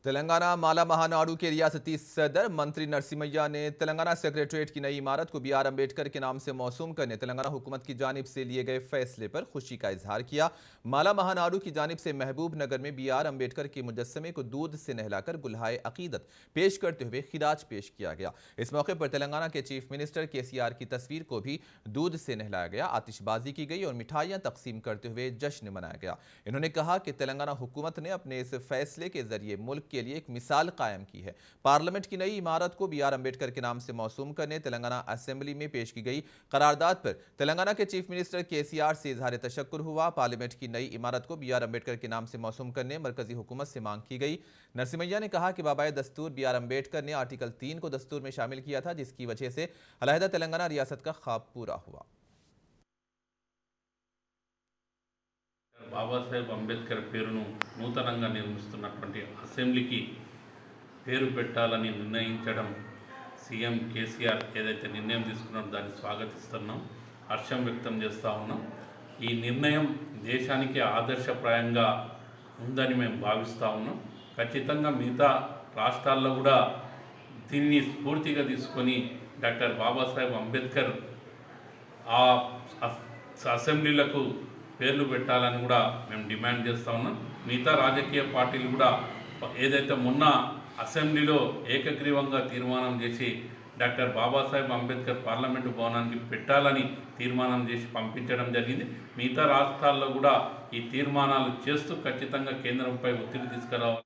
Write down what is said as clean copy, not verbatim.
तेलंगाना माला महानाडू के रियासती सदर मंत्री नरसिम्हा ने तेलंगाना सेक्रेटरीट की नई इमारत को बी.आर. अम्बेडकर के नाम से मौसूम करने तेलंगाना हुकूमत की जानिब से लिए गए फैसले पर खुशी का इजहार किया। माला महानाडू की जानिब से महबूब नगर में बी.आर. अम्बेडकर के मुजस्समे को दूध से नहलाकर गुलहाए अकीदत पेश करते हुए खिराज पेश किया गया। इस मौके पर तेलंगाना के चीफ मिनिस्टर के.सी.आर. की तस्वीर को भी दूध से नहलाया गया, आतिशबाजी की गई और मिठाइयां तकसीम करते हुए जश्न मनाया गया। इन्होंने कहा कि तेलंगाना हुकूमत ने अपने इस फैसले के जरिए मुल्क के लिए एक मिसाल कायम की है। पार्लियामेंट की नई इमारत को बी.आर. अम्बेडकर के नाम से मौसूम करने तेलंगाना असेंबली में पेश की गई करारदाद पर तेलंगाना के चीफ मिनिस्टर के.सी.आर. से इजहार तशक्कुर हुआ। पार्लियामेंट की नई इमारत को बी.आर. अम्बेडकर के नाम से मौसूम करने मरकजी हुकूमत से मांग की गई। नरसिम्हा ने कहा कि बाबाए दस्तूर बी.आर. अम्बेडकर ने आर्टिकल 3 को दस्तूर में शामिल किया था, जिसकी वजह से अलहदा तेलंगाना रियासत का ख्वाब पूरा हुआ। బాబాసాహెబ్ అంబేద్కర్ పేరును నూతనంగా నిర్మిస్తున్నటువంటి అసెంబ్లీకి పేరు పెట్టాలని నిర్ణయించడం సీఎం కేసీఆర్ ఏదైతే నిర్ణయం తీసుకున్నారో దాన్ని స్వాగతిస్తున్నాం, హర్షం వ్యక్తం చేస్తూ ఉన్నాం. ఈ నిర్ణయం దేశానికి ఆదర్శప్రాయంగా ఉందని మేము భావిస్తూ ఉన్నాం. ఖచ్చితంగా మిగతా రాష్ట్రాల్లో కూడా దీన్ని స్ఫూర్తిగా తీసుకొని డాక్టర్ బాబాసాహెబ్ అంబేద్కర్ ఆ అసెంబ్లీలకు పేర్లు పెట్టాలని కూడా మేము డిమాండ్ చేస్తూ ఉన్నాం. మిగతా రాజకీయ పార్టీలు కూడా ఏదైతే మొన్న అసెంబ్లీలో ఏకగ్రీవంగా తీర్మానం చేసి డాక్టర్ బాబాసాహెబ్ అంబేద్కర్ పార్లమెంటు భవనానికి పెట్టాలని తీర్మానం చేసి పంపించడం జరిగింది. మిగతా రాష్ట్రాల్లో కూడా ఈ తీర్మానాలు చేస్తూ ఖచ్చితంగా కేంద్రంపై ఒత్తిడి తీసుకురావాలి.